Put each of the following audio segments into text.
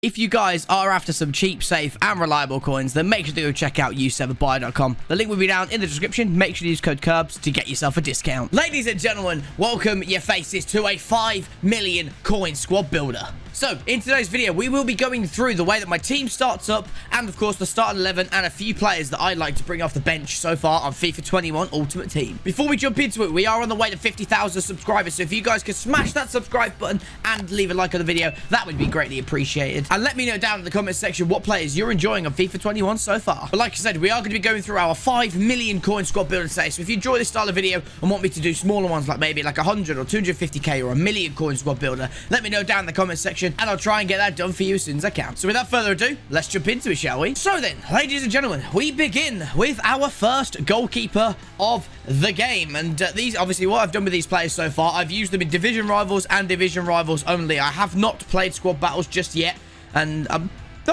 If you guys are after some cheap, safe, and reliable coins, then make sure to go check out u7buy.com. The link will be down in the description. Make sure to use code KIRBZ to get yourself a discount. Ladies and gentlemen, welcome your faces to a 5 million coin squad builder. So, in today's video, we will be going through the way that my team starts up, and of course the starting 11, and a few players that I like to bring off the bench so far on FIFA 21 Ultimate Team. Before we jump into it, we are on the way to 50,000 subscribers, so if you guys could smash that subscribe button and leave a like on the video, that would be greatly appreciated. And let me know down in the comment section what players you're enjoying on FIFA 21 so far. But like I said, we are going to be going through our 5 million coin squad builder today, so if you enjoy this style of video and want me to do smaller ones, like maybe like 100 or 250k or a million coin squad builder, let me know down in the comment section, and I'll try and get that done for you as soon as I can. So without further ado, let's jump into it, shall we? So then, ladies and gentlemen, we begin with our first goalkeeper of the game. And these, obviously, what I've done with these players so far, I've used them in division rivals and division rivals only. I have not played squad battles just yet, and I'm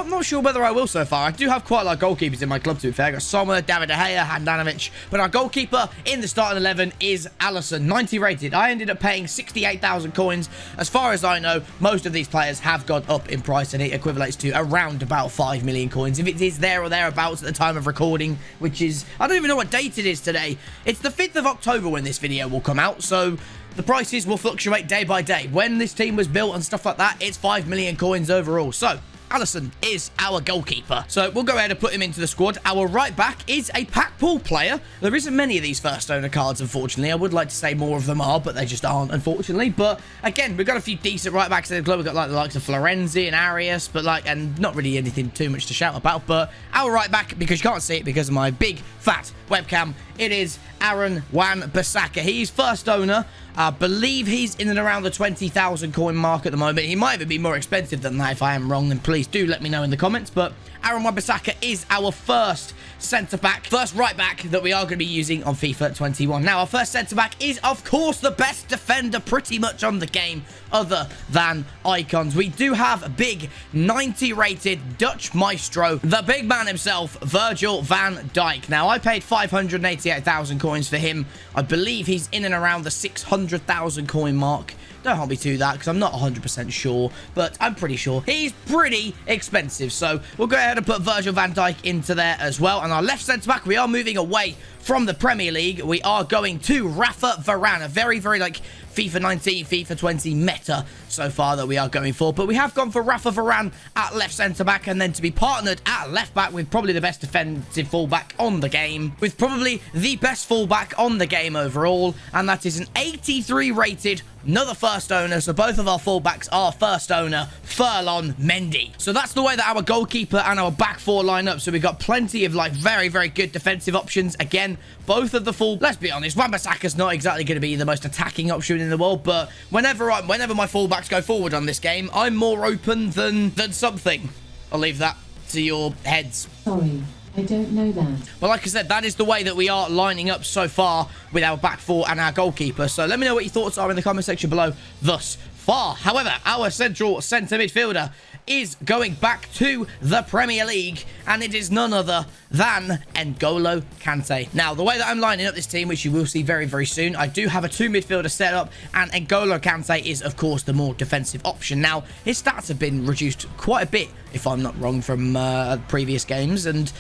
not sure whether I will so far. I do have quite a lot of goalkeepers in my club, to be fair. I got Sommer, David De Gea, Handanovic. But our goalkeeper in the starting 11 is Alisson, 90 rated. I ended up paying 68,000 coins. As far as I know, most of these players have gone up in price, and it equates to around about 5 million coins. If it is there or thereabouts at the time of recording, which is, I don't even know what date it is today. It's the 5th of October when this video will come out, so the prices will fluctuate day by day. When this team was built and stuff like that, it's 5 million coins overall. So Alisson is our goalkeeper. So we'll go ahead and put him into the squad. Our right back is a pack pool player. There isn't many of these first owner cards, unfortunately. I would like to say more of them are, but they just aren't, unfortunately. But again, we've got a few decent right backs in the club. We've got like the likes of Florenzi and Arias, but and not really anything too much to shout about. But our right back, because you can't see it because of my big fat webcam, it is Aaron Wan-Bissaka. He's first owner. I believe he's in and around the 20,000 coin mark at the moment. He might even be more expensive than that. If I am wrong, then please do let me know in the comments. But Aaron Wan-Bissaka is our first centre-back, first right-back that we are going to be using on FIFA 21. Now, our first centre-back is, of course, the best defender pretty much on the game, other than Icons. We do have a big 90-rated Dutch maestro, the big man himself, Virgil van Dijk. Now, I paid 588,000 coins for him. I believe he's in and around the 600,000 coin mark. Don't hold me to that because I'm not 100% sure, but I'm pretty sure he's pretty expensive. So we'll go ahead and put Virgil van Dijk into there as well. And our left centre-back, we are moving away from the Premier League. We are going to Rafa Varane, a very, very like FIFA 19, FIFA 20 meta so far that we are going for. But we have gone for Rafa Varane at left centre-back, and then to be partnered at left-back with probably the best defensive full-back on the game, with probably the best full-back on the game overall, and that is an 83 rated, another first owner. So both of our full-backs are first owner, Ferland Mendy. So that's the way that our goalkeeper and our back four line up. So we've got plenty of like very, very good defensive options. Again, both of the full, let's be honest, Wan-Bissaka's not exactly going to be the most attacking option in the world, but whenever my fullbacks go forward on this game, I'm more open than something. I'll leave that to your heads. Sorry, I don't know that. But like I said, that is the way that we are lining up so far with our back four and our goalkeeper. So let me know what your thoughts are in the comment section below thus far. However, our central centre midfielder is going back to the Premier League, and it is none other than N'Golo Kante. Now, the way that I'm lining up this team, which you will see very, very soon, I do have a 2 midfielder set up, and N'Golo Kante is, of course, the more defensive option. Now, his stats have been reduced quite a bit, if I'm not wrong, from previous games, and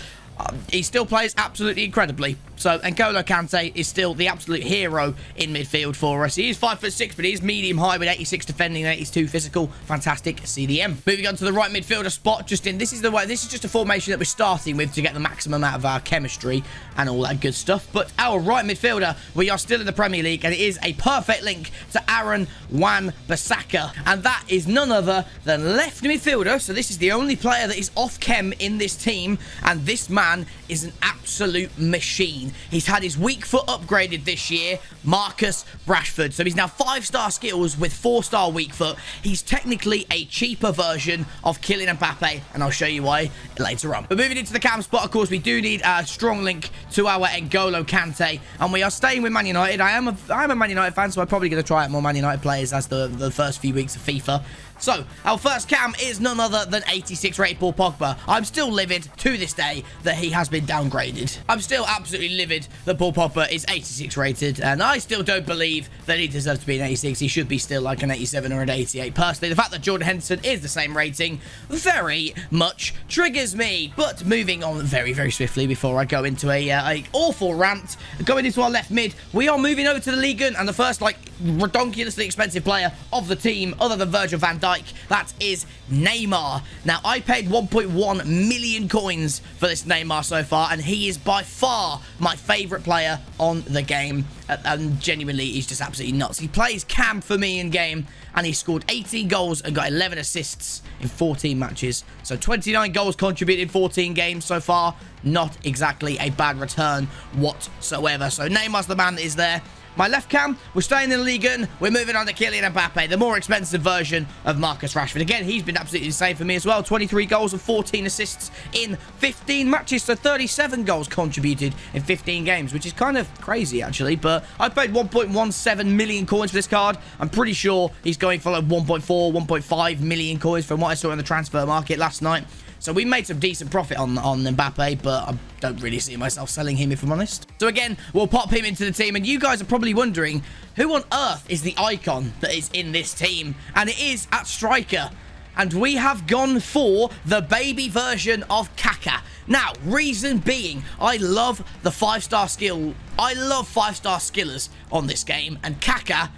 he still plays absolutely incredibly. So N'Golo Kante is still the absolute hero in midfield for us. He is 5'6", but he is medium high with 86 defending and 82 physical. Fantastic CDM. Moving on to the right midfielder spot, Justin. This is just a formation that we're starting with to get the maximum out of our chemistry and all that good stuff. But our right midfielder, we are still in the Premier League, and it is a perfect link to Aaron Wan-Bissaka, and that is none other than left midfielder. So this is the only player that is off chem in this team, and this man is an absolute machine. He's had his weak foot upgraded this year, Marcus Rashford. So he's now 5-star skills with 4-star weak foot. He's technically a cheaper version of Kylian Mbappe, and I'll show you why later on. But moving into the cam spot, of course, we do need a strong link to our N'Golo Kante, and we are staying with Man United. I am a Man United fan, so I'm probably going to try out more Man United players as the first few weeks of FIFA. So, our first cam is none other than 86 rated Paul Pogba. I'm still livid to this day that he has been downgraded. I'm still absolutely livid that Paul Pogba is 86 rated, and I still don't believe that he deserves to be an 86. He should be still like an 87 or an 88. Personally, the fact that Jordan Henderson is the same rating very much triggers me. But moving on very, very swiftly before I go into a awful rant, going into our left mid, we are moving over to the Ligue 1, and the first, like, redonkulously expensive player of the team, other than Virgil van Dijk, that is Neymar. Now, I paid 1.1 million coins for this Neymar so far, and he is by far my favourite player on the game. And genuinely, he's just absolutely nuts. He plays cam for me in game, and he scored 18 goals and got 11 assists in 14 matches. So 29 goals contributed in 14 games so far. Not exactly a bad return whatsoever. So Neymar's the man that is there. My left cam, we're staying in the Ligue 1. We're moving on to Kylian Mbappe, the more expensive version of Marcus Rashford. Again, he's been absolutely insane for me as well. 23 goals and 14 assists in 15 matches. So 37 goals contributed in 15 games, which is kind of crazy, actually. But I paid 1.17 million coins for this card. I'm pretty sure he's going for like 1.4, 1.5 million coins from what I saw in the transfer market last night. So we made some decent profit on Mbappe, but I don't really see myself selling him, if I'm honest. So again, we'll pop him into the team, and you guys are probably wondering, who on earth is the icon that is in this team? And it is at striker. And we have gone for the baby version of Kaka. Now, reason being, I love the 5-star skill. I love 5-star skillers on this game, and Kaka,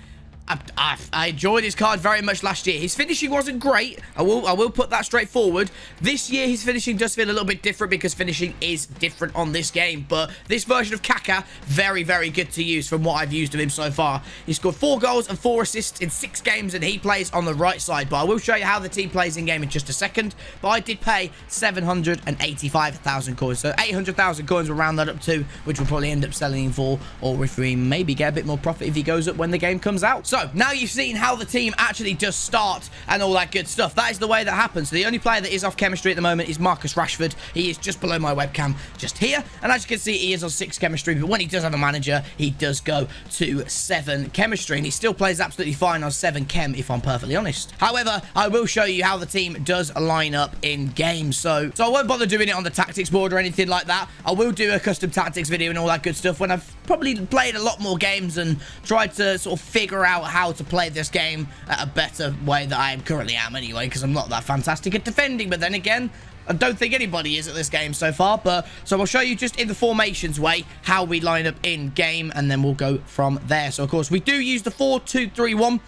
I enjoyed his card very much last year. His finishing wasn't great. I will put that straight forward. This year, his finishing does feel a little bit different because finishing is different on this game. But this version of Kaka, very, very good to use from what I've used of him so far. He scored 4 goals and 4 assists in 6 games, and he plays on the right side. But I will show you how the team plays in game in just a second. But I did pay 785,000 coins. So 800,000 coins will round that up to, which we'll probably end up selling him for, or if we maybe get a bit more profit if he goes up when the game comes out. So, now you've seen how the team actually does start and all that good stuff. That is the way that happens. So the only player that is off chemistry at the moment is Marcus Rashford. He is just below my webcam, just here. And as you can see, he is on 6 chemistry. But when he does have a manager, he does go to 7 chemistry. And he still plays absolutely fine on 7 chem, if I'm perfectly honest. However, I will show you how the team does line up in game. So I won't bother doing it on the tactics board or anything like that. I will do a custom tactics video and all that good stuff when I've probably played a lot more games and tried to sort of figure out how to play this game at a better way that I currently am anyway, because I'm not that fantastic at defending. But then again, I don't think anybody is at this game so far. But so I'll show you just in the formations way how we line up in game, and then we'll go from there. So of course we do use the 4-2-3-1.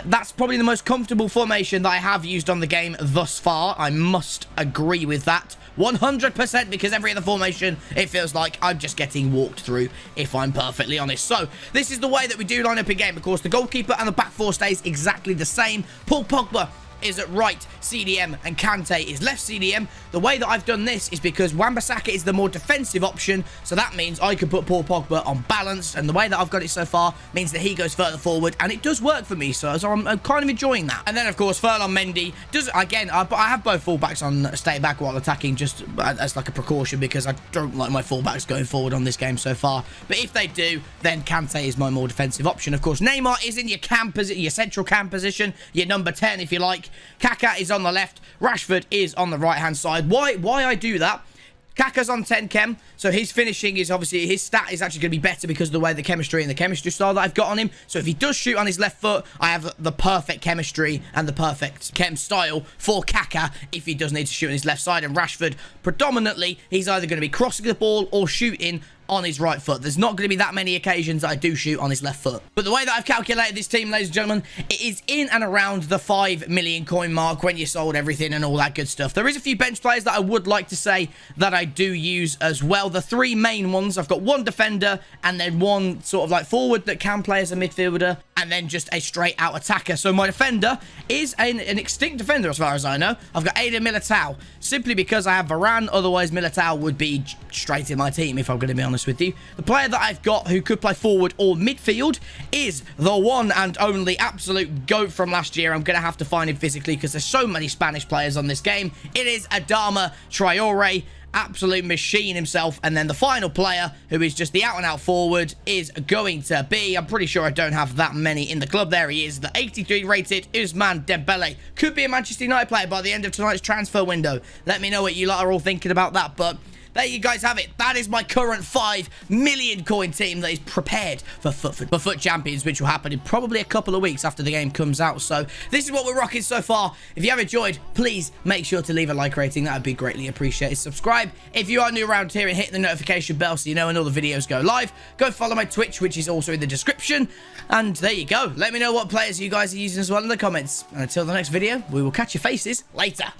That's probably the most comfortable formation that I have used on the game thus far. I must agree with that 100%, because every other formation, it feels like I'm just getting walked through, if I'm perfectly honest. So this is the way that we do line up in game. Of course, the goalkeeper and the back 4 stays exactly the same. Paul Pogba is at right CDM and Kante is left CDM. The way that I've done this is because Wan-Bissaka is the more defensive option, so that means I can put Paul Pogba on balance, and the way that I've got it so far means that he goes further forward, and it does work for me, so I'm kind of enjoying that. And then, of course, Ferland Mendy does, again, I have both fullbacks on stay back while attacking, just as like a precaution, because I don't like my fullbacks going forward on this game so far. But if they do, then Kante is my more defensive option. Of course, Neymar is in your cam position, your central cam position, your number 10, if you like. Kaka is on the left. Rashford is on the right-hand side. Why I do that? Kaka's on 10 chem, so his finishing is obviously, his stat is actually going to be better because of the way the chemistry and the chemistry style that I've got on him. So if he does shoot on his left foot, I have the perfect chemistry and the perfect chem style for Kaka if he does need to shoot on his left side. And Rashford, predominantly, he's either going to be crossing the ball or shooting on his right foot. There's not going to be that many occasions that I do shoot on his left foot. But the way that I've calculated this team, ladies and gentlemen, it is in and around the 5 million coin mark when you sold everything and all that good stuff. There is a few bench players that I would like to say that I do use as well. The 3 main ones, I've got 1 defender and then 1 sort of like forward that can play as a midfielder, and then just a straight out attacker. So my defender is an extinct defender as far as I know. I've got Eden Militao, simply because I have Varane. Otherwise, Militao would be straight in my team, if I'm going to be honest with you. The player that I've got who could play forward or midfield is the one and only absolute GOAT from last year. I'm going to have to find him physically because there's so many Spanish players on this game. It is Adama Traore. absolute machine himself. And then the final player, who is just the out-and-out forward, is going to be, I'm pretty sure I don't have that many in the club. There he is, the 83 rated Ousmane Dembele. Could be a Manchester United player by the end of tonight's transfer window. Let me know what you lot are all thinking about that, but there you guys have it. That is my current 5 million coin team that is prepared for FUT Champions, which will happen in probably a couple of weeks after the game comes out. So this is what we're rocking so far. If you have enjoyed, please make sure to leave a like rating. That would be greatly appreciated. Subscribe if you are new around here, and hit the notification bell so you know when all the videos go live. Go follow my Twitch, which is also in the description. And there you go. Let me know what players you guys are using as well in the comments. And until the next video, we will catch your faces later.